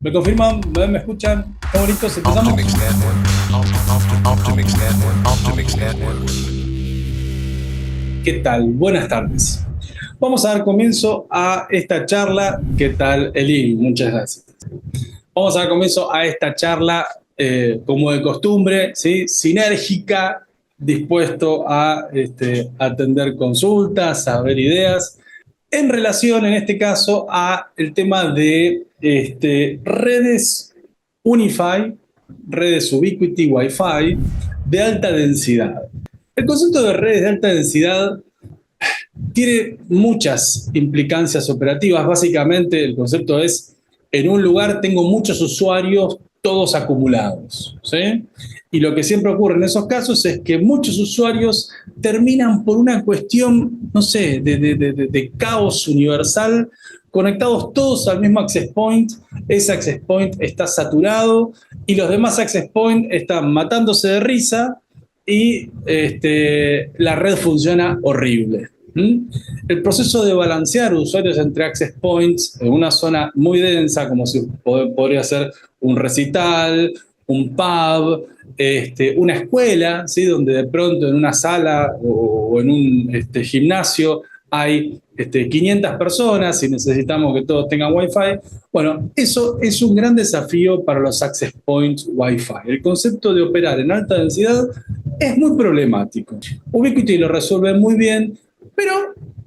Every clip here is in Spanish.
¿Me confirman? ¿Me escuchan? ¿Estamos listos? ¿Empezamos? Optimix Network. Optimix Network. Optimix Network. ¿Qué tal? Buenas tardes. Vamos a dar comienzo a esta charla. ¿Qué tal, Eli? Muchas gracias. Vamos a dar comienzo a esta charla, como de costumbre, ¿sí? Sinérgica, dispuesto a atender consultas, a ver ideas, en relación, en este caso, a el tema de redes Unify, redes Ubiquiti, Wi-Fi, de alta densidad. El concepto de redes de alta densidad tiene muchas implicancias operativas. Básicamente, el concepto es, en un lugar tengo muchos usuarios, todos acumulados, ¿sí? Y lo que siempre ocurre en esos casos es que muchos usuarios terminan por una cuestión, no sé, de caos universal, conectados todos al mismo access point. Ese access point está saturado y los demás access point están matándose de risa y la red funciona horrible. El proceso de balancear usuarios entre access points en una zona muy densa, como si podría ser un recital, un pub, una escuela, ¿sí? Donde de pronto en una sala o en un gimnasio hay 500 personas y necesitamos que todos tengan Wi-Fi. Bueno, eso es un gran desafío para los access points Wi-Fi. El concepto de operar en alta densidad es muy problemático. Ubiquiti lo resuelve muy bien, pero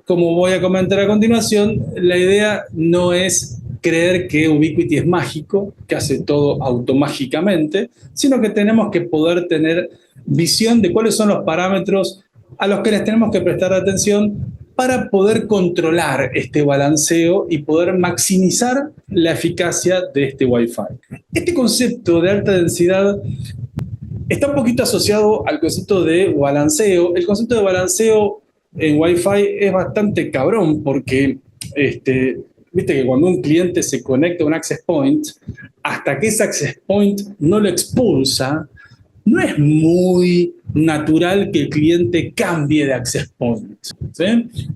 como voy a comentar a continuación, la idea no es creer que Ubiquiti es mágico, que hace todo automágicamente, sino que tenemos que poder tener visión de cuáles son los parámetros a los que les tenemos que prestar atención para poder controlar este balanceo y poder maximizar la eficacia de este Wi-Fi. Este concepto de alta densidad está un poquito asociado al concepto de balanceo. El concepto de balanceo en Wi-Fi es bastante cabrón porque viste que cuando un cliente se conecta a un access point, hasta que ese access point no lo expulsa, no es muy natural que el cliente cambie de access point, ¿sí?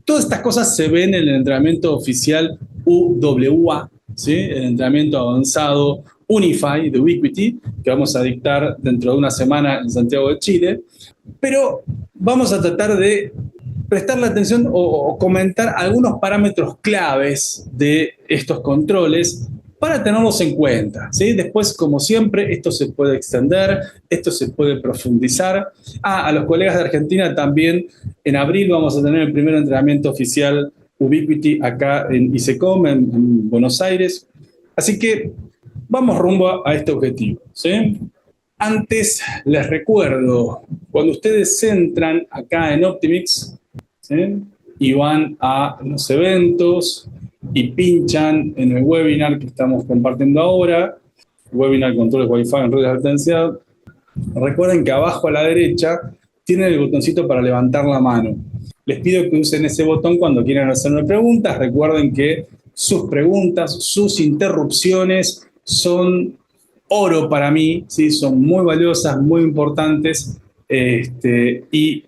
Todas estas cosas se ven en el entrenamiento oficial UWA, ¿sí? El entrenamiento avanzado Unify de Ubiquiti, que vamos a dictar dentro de una semana en Santiago de Chile. Pero vamos a tratar de prestarle atención o comentar algunos parámetros claves de estos controles para tenerlos en cuenta, ¿sí? Después, como siempre, esto se puede extender, esto se puede profundizar. A los colegas de Argentina también, en abril vamos a tener el primer entrenamiento oficial Ubiquiti acá en ISECOM, en Buenos Aires. Así que vamos rumbo a este objetivo, ¿sí? Antes les recuerdo, cuando ustedes entran acá en Optimix, ¿sí? Y van a los eventos y pinchan en el webinar que estamos compartiendo ahora, webinar controles Wi-Fi en redes de alta densidad, recuerden que abajo a la derecha tienen el botoncito para levantar la mano. Les pido que usen ese botón cuando quieran hacerme preguntas. Recuerden que sus preguntas, sus interrupciones son oro para mí, ¿sí? Son muy valiosas, muy importantes, y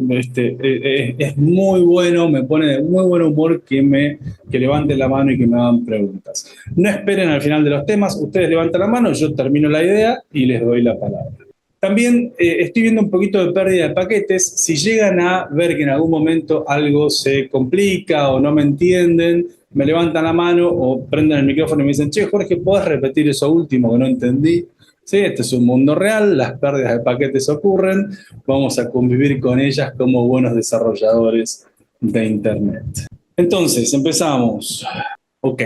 es muy bueno, me pone de muy buen humor que levanten la mano y que me hagan preguntas. No esperen al final de los temas, ustedes levantan la mano, yo termino la idea y les doy la palabra. También estoy viendo un poquito de pérdida de paquetes. Si llegan a ver que en algún momento algo se complica o no me entienden, me levantan la mano o prenden el micrófono y me dicen, che, Jorge, ¿podés repetir eso último que no entendí? Sí, este es un mundo real, las pérdidas de paquetes ocurren, vamos a convivir con ellas como buenos desarrolladores de Internet. Entonces, empezamos. Ok.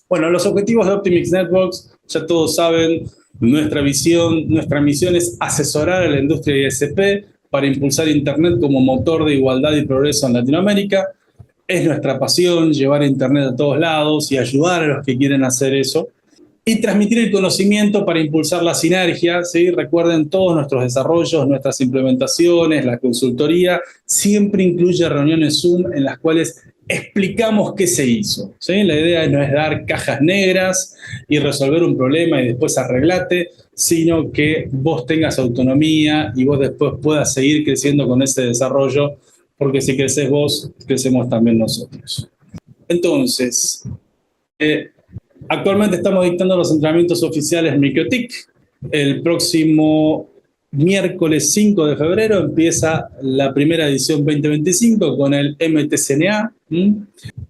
Bueno, los objetivos de Optimix Networks, ya todos saben, nuestra visión, nuestra misión es asesorar a la industria ISP para impulsar Internet como motor de igualdad y progreso en Latinoamérica. Es nuestra pasión llevar Internet a todos lados y ayudar a los que quieren hacer eso. Y transmitir el conocimiento para impulsar la sinergia, ¿sí? Recuerden, todos nuestros desarrollos, nuestras implementaciones, la consultoría, siempre incluye reuniones Zoom en las cuales explicamos qué se hizo, ¿sí? La idea no es dar cajas negras y resolver un problema y después arreglate, sino que vos tengas autonomía y vos después puedas seguir creciendo con ese desarrollo, porque si creces vos, crecemos también nosotros. Entonces, Actualmente estamos dictando los entrenamientos oficiales MikroTik. El próximo miércoles 5 de febrero empieza la primera edición 2025 con el MTCNA.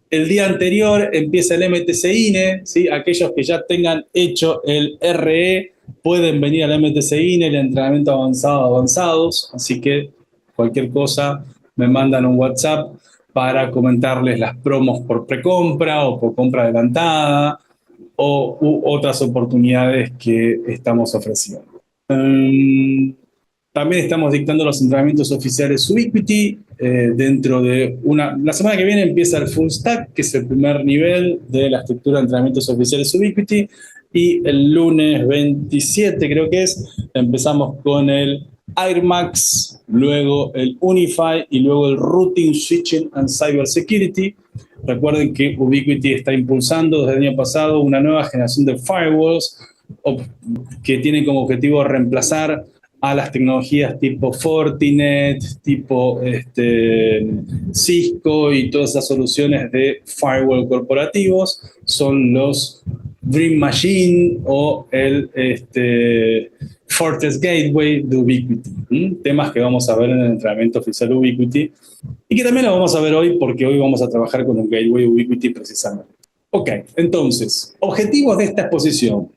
El día anterior empieza el MTCINE, ¿sí? Aquellos que ya tengan hecho el RE pueden venir al MTCINE, el entrenamiento avanzados, así que cualquier cosa me mandan un WhatsApp para comentarles las promos por precompra o por compra adelantada o otras oportunidades que estamos ofreciendo. También estamos dictando los entrenamientos oficiales Ubiquiti. Dentro de la semana que viene empieza el Full Stack, que es el primer nivel de la estructura de entrenamientos oficiales Ubiquiti. Y el lunes 27, creo que es, empezamos con el Air Max, luego el Unify y luego el Routing, Switching and Cybersecurity. Recuerden que Ubiquiti está impulsando desde el año pasado una nueva generación de firewalls que tienen como objetivo reemplazar a las tecnologías tipo Fortinet, tipo Cisco y todas esas soluciones de firewall corporativos. Son los Dream Machine o el Fortress Gateway de Ubiquiti. Temas que vamos a ver en el entrenamiento oficial Ubiquiti y que también lo vamos a ver hoy porque hoy vamos a trabajar con un Gateway Ubiquiti precisamente. Ok, entonces, objetivos de esta exposición.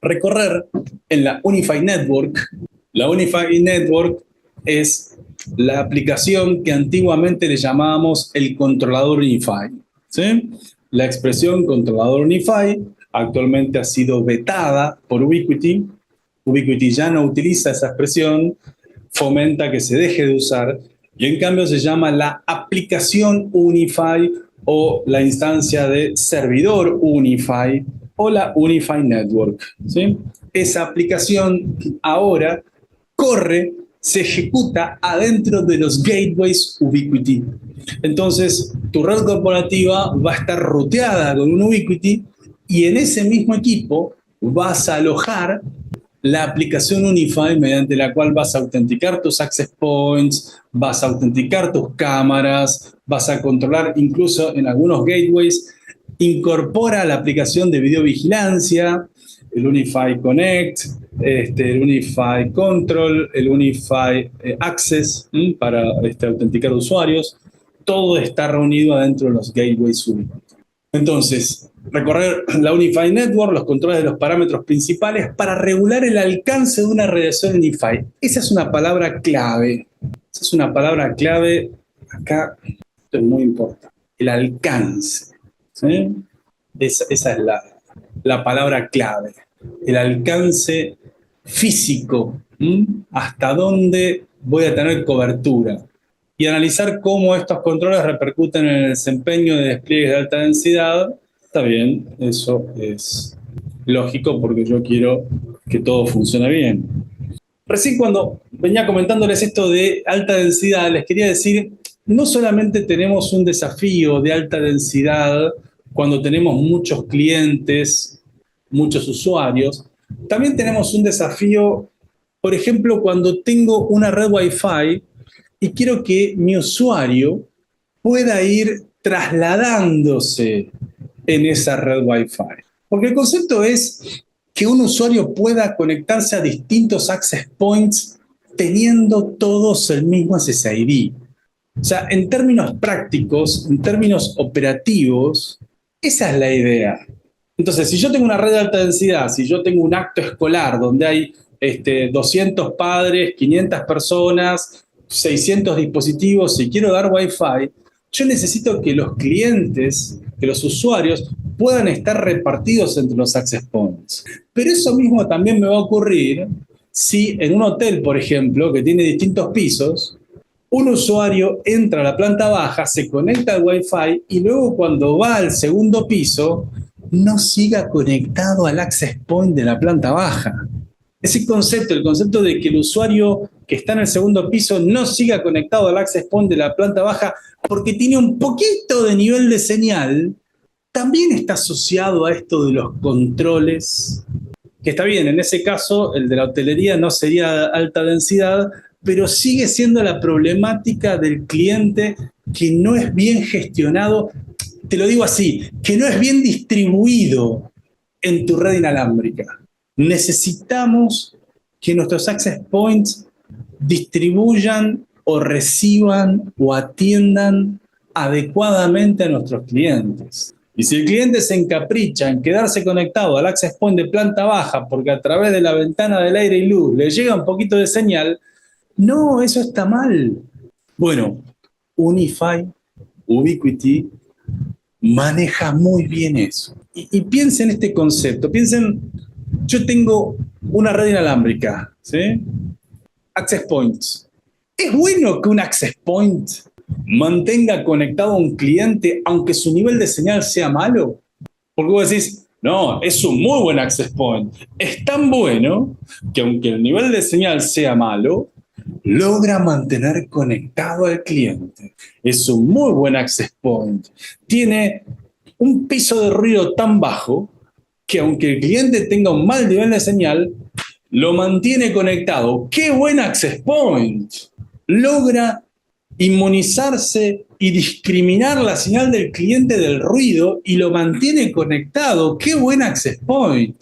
Recorrer en la Unify Network. La Unify Network es la aplicación que antiguamente le llamábamos el controlador Unify, ¿sí? La expresión controlador Unify actualmente ha sido vetada por Ubiquiti. Ubiquiti ya no utiliza esa expresión, fomenta que se deje de usar y en cambio se llama la aplicación Unify o la instancia de servidor Unify o la Unify Network, ¿sí? Esa aplicación ahora corre, se ejecuta adentro de los gateways Ubiquiti. Entonces, tu red corporativa va a estar ruteada con un Ubiquiti y en ese mismo equipo vas a alojar la aplicación Unify mediante la cual vas a autenticar tus access points, vas a autenticar tus cámaras, vas a controlar incluso en algunos gateways, incorpora la aplicación de videovigilancia, el Unify Connect, el Unify Control, el Unify Access para autenticar usuarios. Todo está reunido adentro de los gateways Ubiquiti. Entonces, recorrer la Unify Network, los controles de los parámetros principales para regular el alcance de una relación Unify. Esa es una palabra clave. Esa es una palabra clave acá. Esto es muy importante. El alcance. ¿Sí? Esa es la palabra clave. El alcance físico. Hasta dónde voy a tener cobertura. Y analizar cómo estos controles repercuten en el desempeño de despliegues de alta densidad. Está bien, eso es lógico porque yo quiero que todo funcione bien. Recién cuando venía comentándoles esto de alta densidad, les quería decir, no solamente tenemos un desafío de alta densidad cuando tenemos muchos clientes, muchos usuarios, también tenemos un desafío, por ejemplo, cuando tengo una red Wi-Fi y quiero que mi usuario pueda ir trasladándose en esa red Wi-Fi. Porque el concepto es que un usuario pueda conectarse a distintos access points teniendo todos el mismo SSID. O sea, en términos prácticos, en términos operativos, esa es la idea. Entonces, si yo tengo una red de alta densidad, si yo tengo un acto escolar donde hay 200 padres, 500 personas, 600 dispositivos y quiero dar Wi-Fi, yo necesito que los clientes, que los usuarios puedan estar repartidos entre los access points. Pero eso mismo también me va a ocurrir si en un hotel, por ejemplo, que tiene distintos pisos, un usuario entra a la planta baja, se conecta al Wi-Fi y luego cuando va al segundo piso no siga conectado al access point de la planta baja. Ese concepto, el concepto de que el usuario que está en el segundo piso no siga conectado al access point de la planta baja porque tiene un poquito de nivel de señal, también está asociado a esto de los controles, que está bien, en ese caso el de la hotelería no sería alta densidad, pero sigue siendo la problemática del cliente que no es bien gestionado, te lo digo así, que no es bien distribuido en tu red inalámbrica. Necesitamos que nuestros access points distribuyan o reciban o atiendan adecuadamente a nuestros clientes. Y si el cliente se encapricha en quedarse conectado al access point de planta baja porque a través de la ventana del aire y luz le llega un poquito de señal, no, eso está mal. Bueno, Unify, Ubiquiti, maneja muy bien eso. Y piensen en este concepto, piensen, yo tengo una red inalámbrica, ¿sí? Access points. ¿Es bueno que un access point mantenga conectado a un cliente aunque su nivel de señal sea malo? Porque vos decís, no, es un muy buen access point. Es tan bueno que aunque el nivel de señal sea malo, logra mantener conectado al cliente. Es un muy buen access point. Tiene un piso de ruido tan bajo que aunque el cliente tenga un mal nivel de señal, lo mantiene conectado. ¡Qué buen access point! Logra inmunizarse y discriminar la señal del cliente del ruido y lo mantiene conectado. ¡Qué buen access point!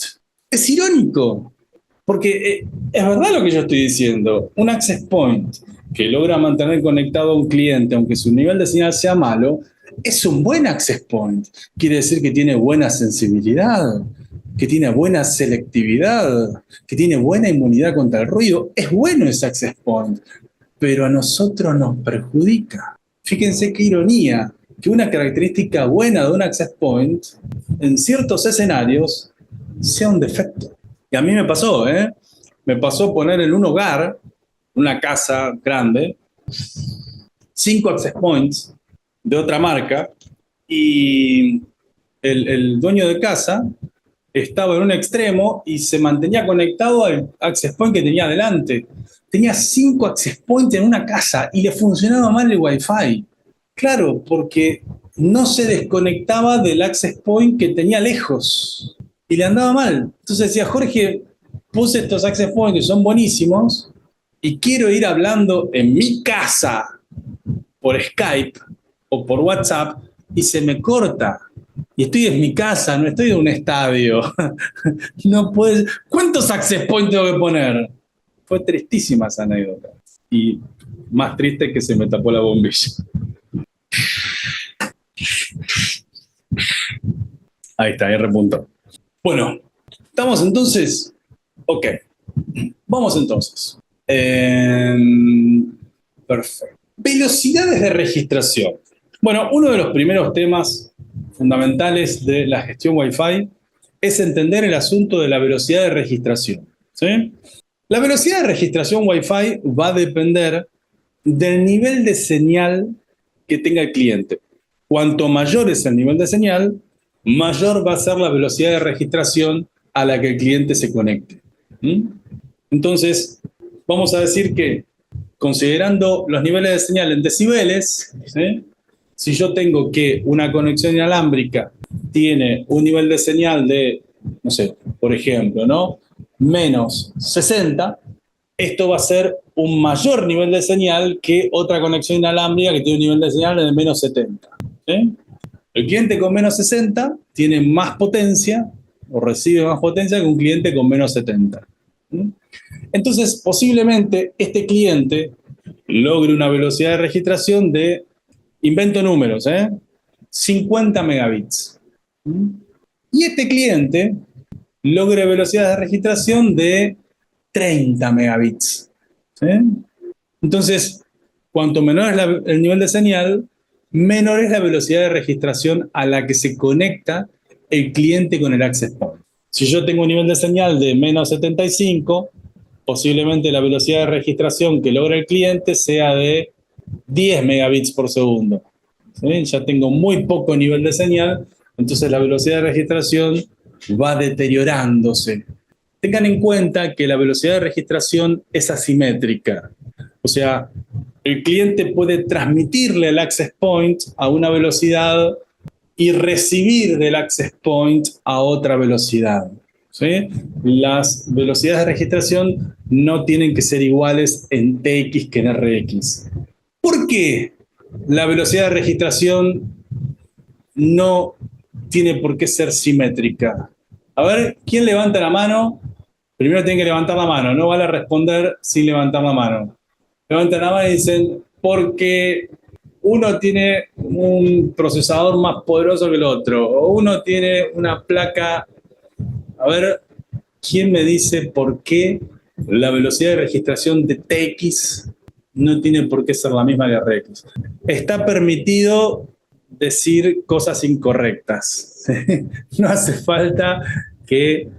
Es irónico, porque es verdad lo que yo estoy diciendo. Un access point que logra mantener conectado a un cliente, aunque su nivel de señal sea malo, es un buen access point. Quiere decir que tiene buena sensibilidad, que tiene buena selectividad, que tiene buena inmunidad contra el ruido. Es bueno ese access point, pero a nosotros nos perjudica. Fíjense qué ironía, que una característica buena de un access point, en ciertos escenarios, sea un defecto. Y a mí me pasó, Me pasó poner en un hogar, una casa grande, 5 access points de otra marca, y el dueño de casa estaba en un extremo y se mantenía conectado al access point que tenía adelante. Tenía 5 access points en una casa y le funcionaba mal el Wi-Fi. Claro, porque no se desconectaba del access point que tenía lejos y le andaba mal. Entonces decía, Jorge, puse estos access points que son buenísimos y quiero ir hablando en mi casa por Skype o por WhatsApp y se me corta. Y estoy en mi casa, no estoy en un estadio. No puedes. ¿Cuántos access points tengo que poner? Fue tristísima esa anécdota. Y más triste que se me tapó la bombilla. Ahí está, ahí repuntó. Bueno, ¿estamos entonces? Ok. Vamos entonces. Perfecto. Velocidades de registración. Bueno, uno de los primeros temas fundamentales de la gestión Wi-Fi es entender el asunto de la velocidad de registración, ¿sí? La velocidad de registración Wi-Fi va a depender del nivel de señal que tenga el cliente. Cuanto mayor es el nivel de señal, mayor va a ser la velocidad de registración a la que el cliente se conecte. Entonces, vamos a decir que, considerando los niveles de señal en decibeles, ¿sí? Si yo tengo que una conexión inalámbrica tiene un nivel de señal de, no sé, por ejemplo, ¿no? Menos 60, esto va a ser un mayor nivel de señal que otra conexión inalámbrica que tiene un nivel de señal de menos 70. ¿Sí? El cliente con menos 60 tiene más potencia o recibe más potencia que un cliente con menos 70. ¿Sí? Entonces, posiblemente este cliente logre una velocidad de registración de, invento números, 50 megabits. Y este cliente logre velocidades de registración de 30 megabits. ¿Sí? Entonces, cuanto menor es el nivel de señal, menor es la velocidad de registración a la que se conecta el cliente con el access point. Si yo tengo un nivel de señal de menos 75, posiblemente la velocidad de registración que logra el cliente sea de 10 megabits por segundo. ¿Sí? Ya tengo muy poco nivel de señal, entonces la velocidad de registración va deteriorándose. Tengan en cuenta que la velocidad de registración es asimétrica. O sea, el cliente puede transmitirle el access point a una velocidad y recibir del access point a otra velocidad. ¿Sí? Las velocidades de registración no tienen que ser iguales en TX que en RX. ¿Por qué la velocidad de registración no tiene por qué ser simétrica? A ver, ¿quién levanta la mano? Primero tienen que levantar la mano, no vale responder sin levantar la mano. Levantan la mano y dicen, porque uno tiene un procesador más poderoso que el otro, o uno tiene una placa. A ver, ¿quién me dice por qué la velocidad de registración de TX no tiene por qué ser la misma que RX? Está permitido decir cosas incorrectas. No hace falta que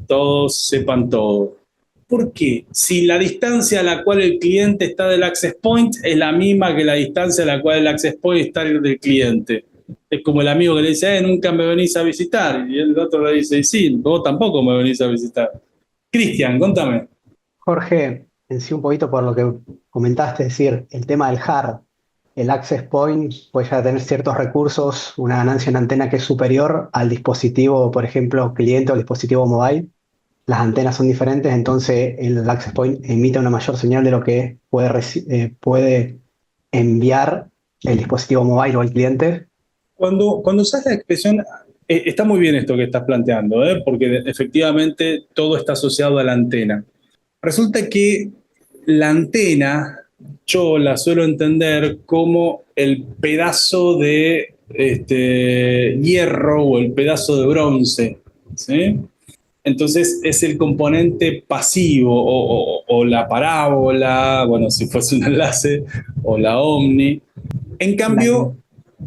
todos sepan todo. ¿Por qué? Si la distancia a la cual el cliente está del access point es la misma que la distancia a la cual el access point está del cliente. Es como el amigo que le dice, nunca me venís a visitar. Y el otro le dice, sí, vos tampoco me venís a visitar. Cristian, contame. Jorge, en sí un poquito por lo que comentaste, es decir, el tema del HAR, el access point puede ya tener ciertos recursos, una ganancia en antena que es superior al dispositivo, por ejemplo, cliente o el dispositivo mobile. Las antenas son diferentes, entonces el access point emite una mayor señal de lo que puede enviar el dispositivo mobile o el cliente. Cuando usas la expresión, está muy bien esto que estás planteando, porque efectivamente todo está asociado a la antena. Resulta que la antena yo la suelo entender como el pedazo de hierro o el pedazo de bronce, ¿sí? Entonces es el componente pasivo o la parábola, bueno, si fuese un enlace, o la omni. En La cambio,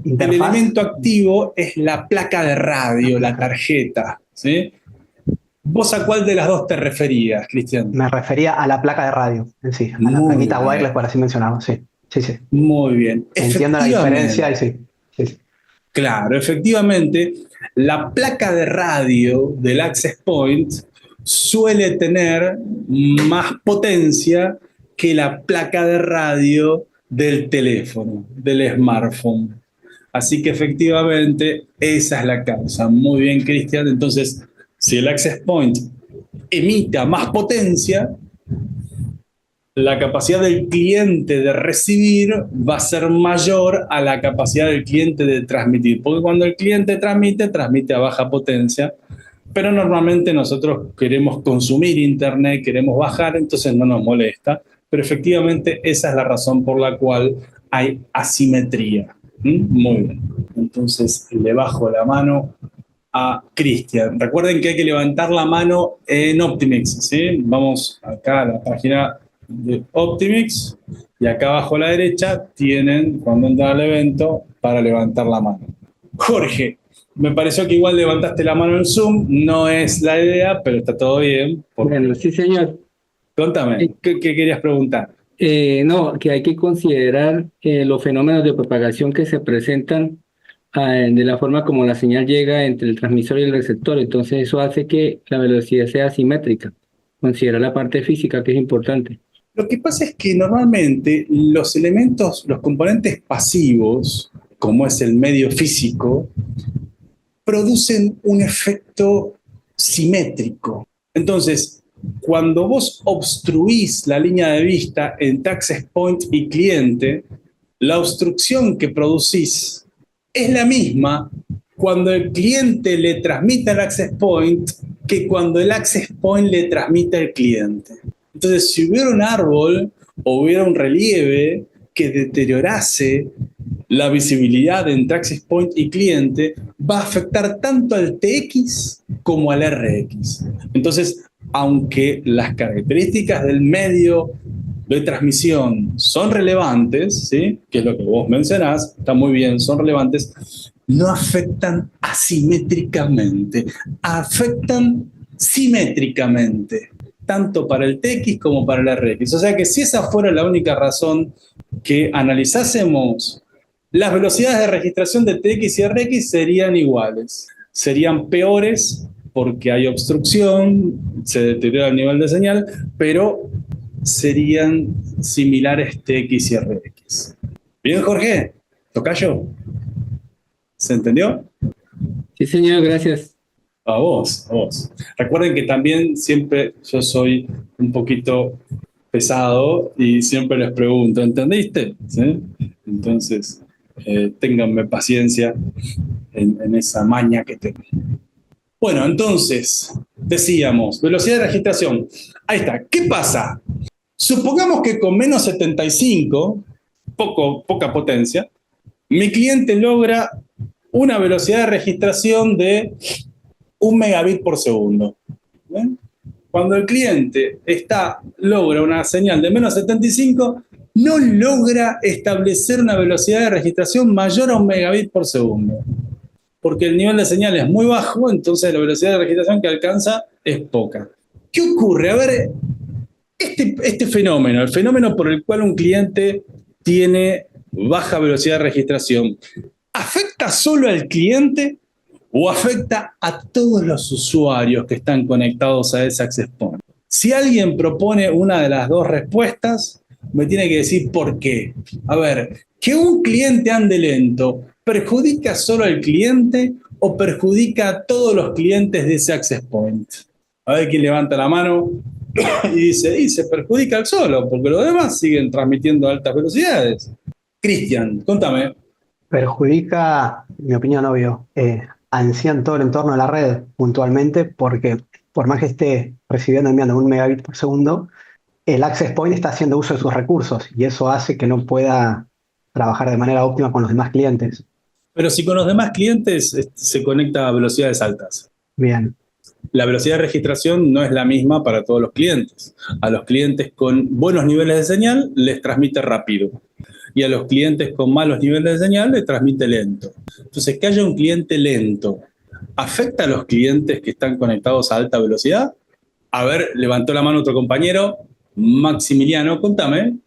el interfaz, elemento activo es la placa de la radio, la placa. tarjeta, ¿sí? ¿Vos a cuál de las dos te referías, Cristian? Me refería a la placa de radio en sí, a la Muy plaquita wireless, bien, por así mencionarlo, sí. Sí, sí. muy bien. Entiendo la diferencia y Efectivamente, sí. Sí, sí. claro, efectivamente, la placa de radio del access point suele tener más potencia que la placa de radio del teléfono, del smartphone. Así que efectivamente esa es la causa. Muy bien, Cristian. Entonces, si el access point emita más potencia, la capacidad del cliente de recibir va a ser mayor a la capacidad del cliente de transmitir. Porque cuando el cliente transmite, transmite a baja potencia, pero normalmente nosotros queremos consumir internet, queremos bajar, entonces no nos molesta. Pero efectivamente esa es la razón por la cual hay asimetría. Muy bien. Entonces le bajo la mano a Cristian. Recuerden que hay que levantar la mano en Optimix, ¿sí? Vamos acá a la página de Optimix y acá abajo a la derecha tienen cuando entran al evento para levantar la mano. Jorge, me pareció que igual levantaste la mano en Zoom, no es la idea, pero está todo bien. Bueno, sí, señor. Contame, ¿qué querías preguntar? No, que hay que considerar los fenómenos de propagación que se presentan de la forma como la señal llega entre el transmisor y el receptor. Entonces eso hace que la velocidad sea asimétrica. Considera la parte física que es importante. Lo que pasa es que normalmente los elementos, los componentes pasivos, como es el medio físico, producen un efecto simétrico. Entonces, cuando vos obstruís la línea de vista entre access point y cliente, la obstrucción que producís es la misma cuando el cliente le transmite al access point que cuando el access point le transmite al cliente. Entonces, si hubiera un árbol o hubiera un relieve que deteriorase la visibilidad entre access point y cliente, va a afectar tanto al TX como al RX. Entonces, aunque las características del medio de transmisión son relevantes, ¿sí? Que es lo que vos mencionás, está muy bien, son relevantes, no afectan asimétricamente, afectan simétricamente, tanto para el TX como para el RX. O sea que si esa fuera la única razón que analizásemos, las velocidades de registración de TX y RX serían iguales, serían peores porque hay obstrucción, se deteriora el nivel de señal, pero serían similares TX y RX. Bien, Jorge, tocayo, ¿se entendió? Sí, señor, gracias. A vos, a vos. Recuerden que también siempre yo soy un poquito pesado y siempre les pregunto, ¿entendiste? ¿Sí? Entonces, ténganme paciencia en esa maña que tengo. Bueno, entonces, decíamos, velocidad de registración. Ahí está. ¿Qué pasa? Supongamos que con menos 75, poca potencia, mi cliente logra una velocidad de registración de 1 megabit por segundo. ¿Ven? Cuando el cliente logra una señal de menos 75, no logra establecer una velocidad de registración mayor a 1 megabit por segundo. Porque el nivel de señal es muy bajo, entonces la velocidad de registración que alcanza es poca. ¿Qué ocurre? A ver, este fenómeno, el fenómeno por el cual un cliente tiene baja velocidad de registración, ¿afecta solo al cliente o afecta a todos los usuarios que están conectados a ese access point? Si alguien propone una de las dos respuestas, me tiene que decir por qué. A ver, que un cliente ande lento, ¿perjudica solo al cliente o perjudica a todos los clientes de ese access point? A ver quién levanta la mano y dice, se perjudica al solo, porque los demás siguen transmitiendo a altas velocidades. Cristian, contame. Perjudica, en mi opinión, obvio, ansían todo el entorno de la red puntualmente, porque por más que esté recibiendo y enviando 1 megabit por segundo, el access point está haciendo uso de sus recursos y eso hace que no pueda trabajar de manera óptima con los demás clientes. Pero si con los demás clientes se conecta a velocidades altas. Bien. La velocidad de registración no es la misma para todos los clientes. A los clientes con buenos niveles de señal les transmite rápido. Y a los clientes con malos niveles de señal les transmite lento. Entonces, que haya un cliente lento, ¿afecta a los clientes que están conectados a alta velocidad? A ver, levantó la mano otro compañero. Maximiliano, contame.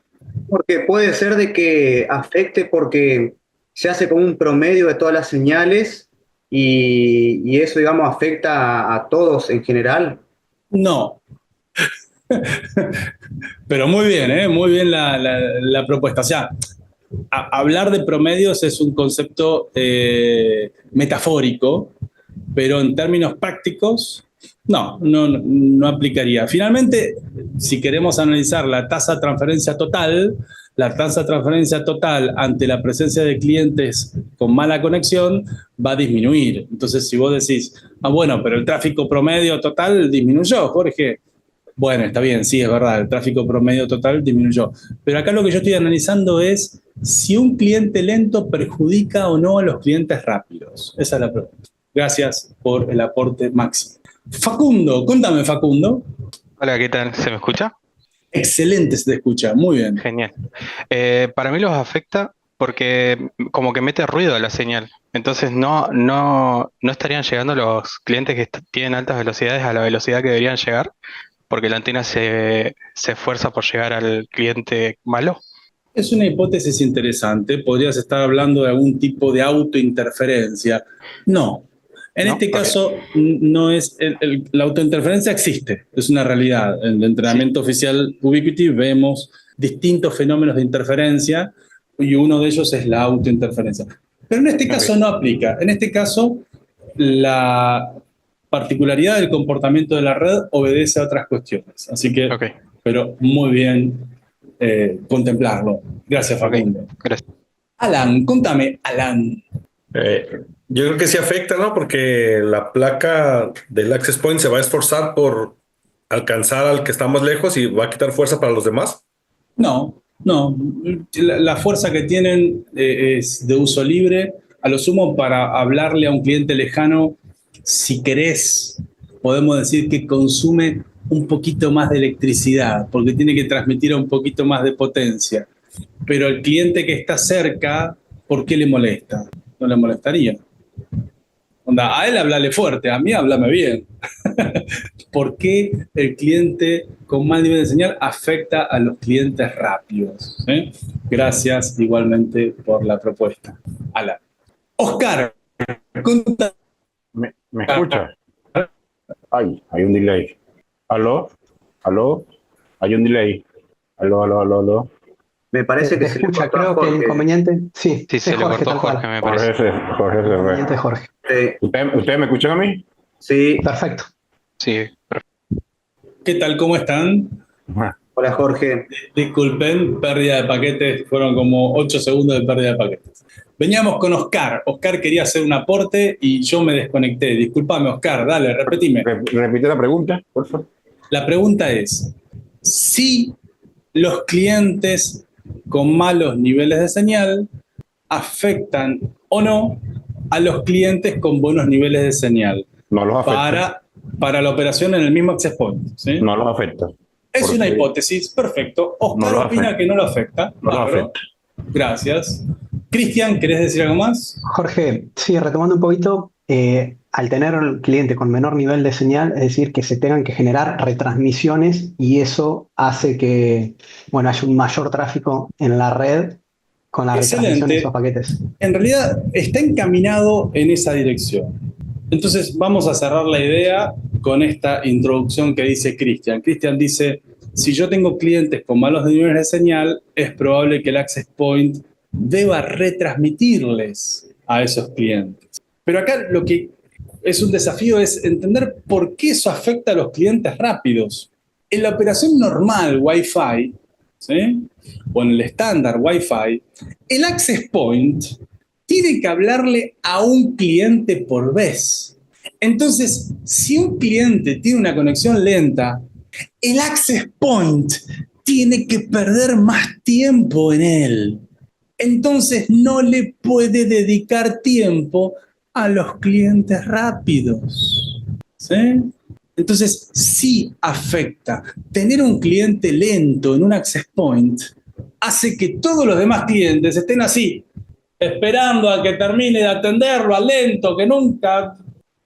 Porque puede ser de que afecte porque se hace como un promedio de todas las señales y eso, digamos, afecta a todos en general. No. Pero muy bien, muy bien la propuesta. O sea, hablar de promedios es un concepto metafórico, pero en términos prácticos no aplicaría. Finalmente, si queremos analizar la tasa de transferencia total, la tasa de transferencia total ante la presencia de clientes con mala conexión va a disminuir. Entonces, si vos decís, bueno, pero el tráfico promedio total disminuyó, Jorge. Bueno, está bien, sí, es verdad, el tráfico promedio total disminuyó. Pero acá lo que yo estoy analizando es si un cliente lento perjudica o no a los clientes rápidos. Esa es la pregunta. Gracias por el aporte, Maxi. Facundo, contame, Facundo. Hola, ¿qué tal? ¿Se me escucha? Excelente, se te escucha, muy bien. Genial. Para mí los afecta porque como que mete ruido a la señal. Entonces no estarían llegando los clientes que tienen altas velocidades a la velocidad que deberían llegar, porque la antena se esfuerza por llegar al cliente malo. Es una hipótesis interesante. Podrías estar hablando de algún tipo de autointerferencia. No. En este caso, no es la autointerferencia existe, es una realidad. En el entrenamiento oficial Ubiquiti vemos distintos fenómenos de interferencia y uno de ellos es la autointerferencia. Pero en este caso no aplica. En este caso, la particularidad del comportamiento de la red obedece a otras cuestiones. Así que, pero muy bien contemplarlo. Gracias, Facundo. Gracias. Alan, contame, Alan. Yo creo que sí afecta, ¿no? Porque la placa del access point se va a esforzar por alcanzar al que está más lejos y va a quitar fuerza para los demás. No. La fuerza que tienen es de uso libre. A lo sumo, para hablarle a un cliente lejano, si querés, podemos decir que consume un poquito más de electricidad, porque tiene que transmitir un poquito más de potencia. Pero el cliente que está cerca, ¿por qué le molesta? No le molestaría. Onda, a él hablale fuerte, a mí háblame bien. ¿Por qué el cliente con mal nivel de señal afecta a los clientes rápidos? Gracias igualmente por la propuesta. Alan. Oscar, contame. ¿Me escucha? Ay, hay un delay. ¿Aló? Hay un delay. ¿Aló? Me parece que se escucha, creo que el inconveniente. Sí, se le cortó Jorge, me parece. Jorge. ¿Ustedes me escuchan a mí? Sí. Perfecto. Sí, perfecto. ¿Qué tal? ¿Cómo están? Hola, Jorge. Disculpen, pérdida de paquetes, fueron como 8 segundos de pérdida de paquetes. Veníamos con Oscar. Oscar quería hacer un aporte y yo me desconecté. Disculpame, Oscar, dale, repetime. Repite la pregunta, por favor. La pregunta es, si los clientes con malos niveles de señal afectan o no a los clientes con buenos niveles de señal No los afecta. para la operación en el mismo access point, ¿sí? No los afecta. Es Porque una hipótesis, perfecto. Oscar no lo opina afecta. que no lo afecta. No lo Bárbaro. afecta. Gracias. Cristian, ¿querés decir algo más? Jorge, sí, retomando un poquito, al tener un cliente con menor nivel de señal, es decir, que se tengan que generar retransmisiones y eso hace que, bueno, haya un mayor tráfico en la red con las retransmisiones de esos paquetes. En realidad está encaminado en esa dirección. Entonces vamos a cerrar la idea con esta introducción que dice Cristian. Cristian dice, si yo tengo clientes con malos niveles de señal, es probable que el access point deba retransmitirles a esos clientes. Pero acá lo que es un desafío es entender por qué eso afecta a los clientes rápidos. En la operación normal Wi-Fi, ¿sí? O en el estándar Wi-Fi, el access point tiene que hablarle a un cliente por vez. Entonces, si un cliente tiene una conexión lenta, el access point tiene que perder más tiempo en él. Entonces no le puede dedicar tiempo a los clientes rápidos. ¿Sí? Entonces sí afecta. Tener un cliente lento en un access point hace que todos los demás clientes estén así, esperando a que termine de atenderlo, al lento, que nunca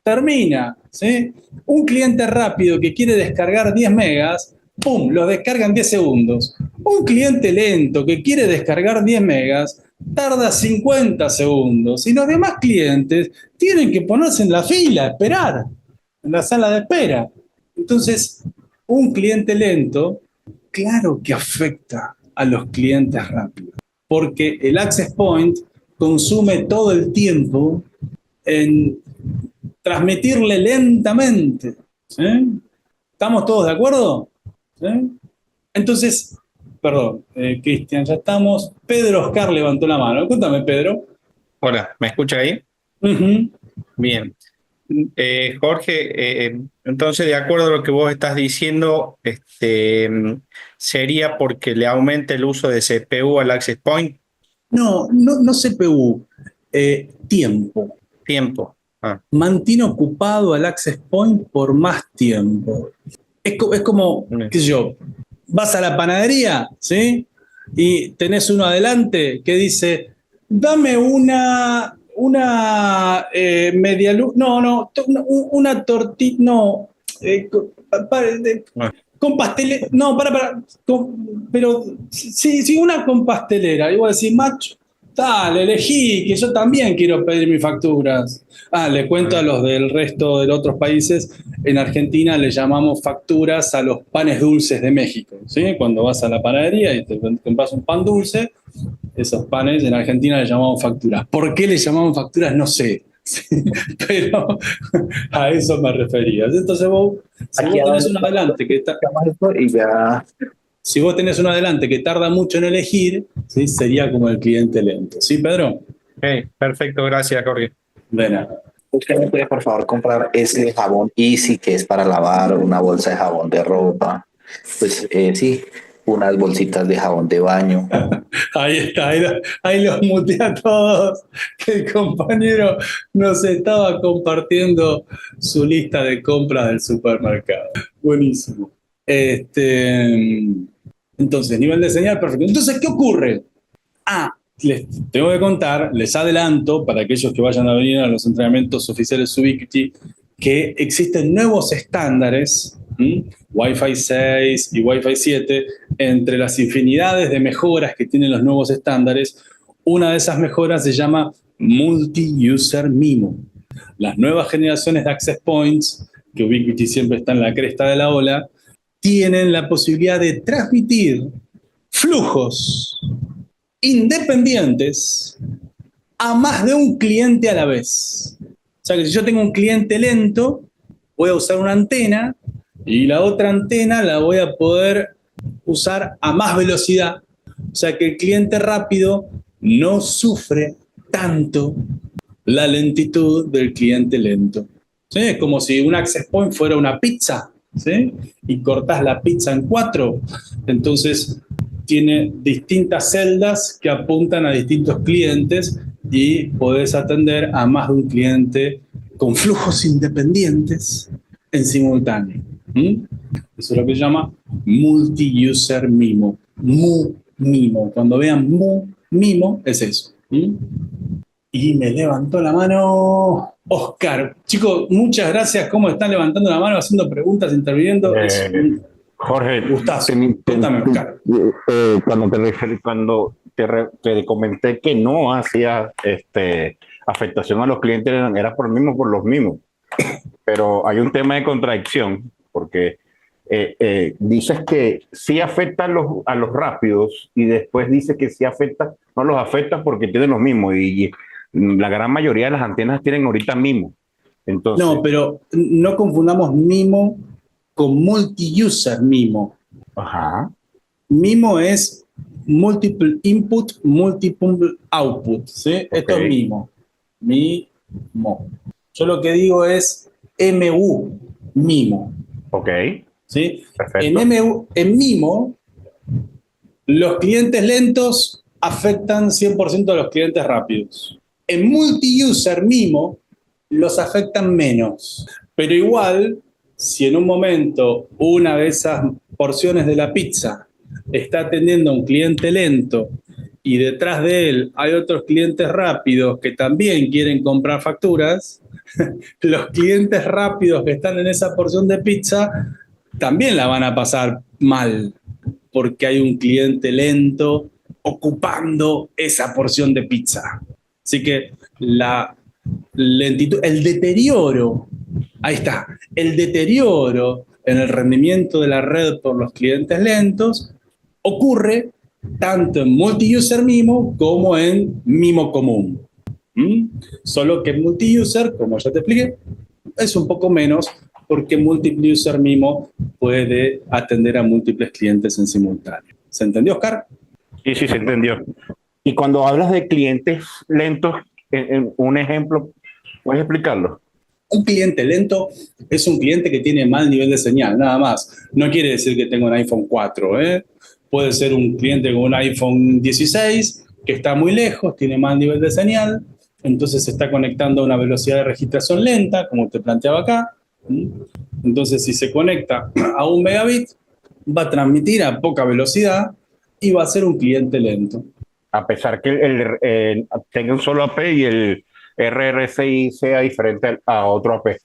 termina. ¿Sí? Un cliente rápido que quiere descargar 10 megas, ¡pum!, lo descarga en 10 segundos. Un cliente lento que quiere descargar 10 megas tarda 50 segundos. Y los demás clientes tienen que ponerse en la fila, esperar, en la sala de espera. Entonces, un cliente lento, claro que afecta a los clientes rápidos. Porque el access point consume todo el tiempo en transmitirle lentamente. ¿Sí? ¿Estamos todos de acuerdo? ¿Sí? Entonces, perdón, Cristian, ya estamos. Pedro Oscar levantó la mano. Cuéntame, Pedro. Hola, ¿me escucha ahí? Uh-huh. Bien. Jorge, entonces, de acuerdo a lo que vos estás diciendo, sería porque le aumenta el uso de CPU al access point. No CPU, tiempo. Tiempo. Mantiene ocupado al access point por más tiempo. Es como, qué sé yo, vas a la panadería, ¿sí? Y tenés uno adelante que dice, dame una media luz, una tortilla, con pastelera, pero sí, una con pastelera. Y vos decís, macho, dale, elegí, que yo también quiero pedir mis facturas. Le cuento a los del resto de los otros países, en Argentina le llamamos facturas a los panes dulces de México, ¿sí? Cuando vas a la panadería y te compras un pan dulce, esos panes en Argentina le llamamos facturas. ¿Por qué le llamamos facturas? No sé. Pero a eso me refería. Entonces vos, si vos tenés uno adelante que tarda mucho en elegir, ¿sí? Sería como el cliente lento. ¿Sí, Pedro? Perfecto, gracias, Jorge. De nada. ¿Usted me puede, por favor, comprar ese jabón Easy que es para lavar, una bolsa de jabón de ropa? Pues sí, unas bolsitas de jabón de baño. Ahí está, ahí los muteé a todos. El compañero nos estaba compartiendo su lista de compras del supermercado. Buenísimo. Entonces, nivel de señal, perfecto. Entonces, ¿qué ocurre? Les tengo que contar, les adelanto, para aquellos que vayan a venir a los entrenamientos oficiales Ubiquiti, que existen nuevos estándares, Wi-Fi 6 y Wi-Fi 7, entre las infinidades de mejoras que tienen los nuevos estándares. Una de esas mejoras se llama Multi-User MIMO. Las nuevas generaciones de access points, que Ubiquiti siempre está en la cresta de la ola, tienen la posibilidad de transmitir flujos independientes a más de un cliente a la vez. O sea que si yo tengo un cliente lento, voy a usar una antena y la otra antena la voy a poder usar a más velocidad. O sea que el cliente rápido no sufre tanto la lentitud del cliente lento. ¿Sí? Es como si un access point fuera una pizza, ¿sí? Y cortás la pizza en 4, entonces tiene distintas celdas que apuntan a distintos clientes y podés atender a más de un cliente con flujos independientes en simultáneo. Eso es lo que se llama multi-user MIMO. MIMO. Cuando vean MIMO, es eso. Y me levantó la mano Oscar. Chicos, muchas gracias. ¿Cómo están levantando la mano, haciendo preguntas, interviniendo? Jorge, gustazo. Cuéntame, Oscar. Cuando te comenté que no hacía afectación a los clientes, era por los mismos. Pero hay un tema de contradicción, porque dices que sí afecta a los rápidos y después dices que sí afecta, no los afecta porque tienen los mismos. Y la gran mayoría de las antenas tienen ahorita MIMO. Entonces, no, pero no confundamos MIMO con multi-user MIMO. Ajá. MIMO es multiple input, multiple output. ¿Sí? Okay. Esto es MIMO. MIMO. Yo lo que digo es MIMO. Ok. ¿Sí? En MIMO, los clientes lentos afectan 100% a los clientes rápidos. En multi-user MIMO, los afectan menos. Pero igual, si en un momento una de esas porciones de la pizza está atendiendo a un cliente lento y detrás de él hay otros clientes rápidos que también quieren comprar facturas, los clientes rápidos que están en esa porción de pizza también la van a pasar mal, porque hay un cliente lento ocupando esa porción de pizza. Así que la lentitud, el deterioro, ahí está, el deterioro en el rendimiento de la red por los clientes lentos ocurre tanto en multi-user MIMO como en MIMO común. Solo que multi-user, como ya te expliqué, es un poco menos, porque multiple user MIMO puede atender a múltiples clientes en simultáneo. ¿Se entendió, Oscar? Sí, se entendió. Y cuando hablas de clientes lentos, un ejemplo, ¿puedes explicarlo? Un cliente lento es un cliente que tiene mal nivel de señal, nada más. No quiere decir que tenga un iPhone 4, ¿eh? Puede ser un cliente con un iPhone 16 que está muy lejos, tiene mal nivel de señal, entonces se está conectando a una velocidad de registración lenta, como te planteaba acá. Entonces, si se conecta a 1 megabit, va a transmitir a poca velocidad y va a ser un cliente lento. A pesar que tenga un solo AP y el RRCI sea diferente a otro AP.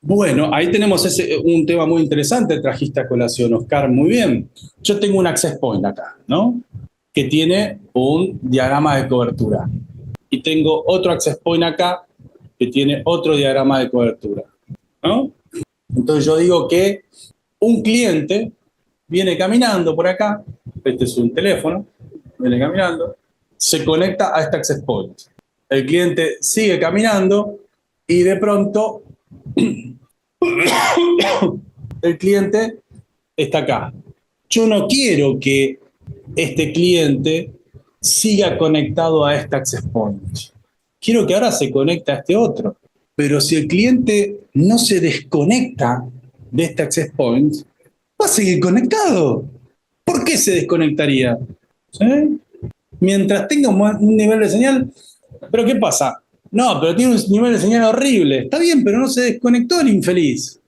Bueno, ahí tenemos un tema muy interesante, trajiste a colación, Oscar, muy bien. Yo tengo un access point acá, ¿no? Que tiene un diagrama de cobertura. Y tengo otro access point acá que tiene otro diagrama de cobertura, ¿no? Entonces yo digo que un cliente viene caminando por acá, este es un teléfono, viene caminando, se conecta a este access point. El cliente sigue caminando y de pronto el cliente está acá. Yo no quiero que este cliente siga conectado a este access point. Quiero que ahora se conecte a este otro. Pero si el cliente no se desconecta de este access point, va a seguir conectado. ¿Por qué se desconectaría? ¿Sí? Mientras tenga un nivel de señal, ¿pero qué pasa? No, pero tiene un nivel de señal horrible. Está bien, pero no se desconectó el infeliz.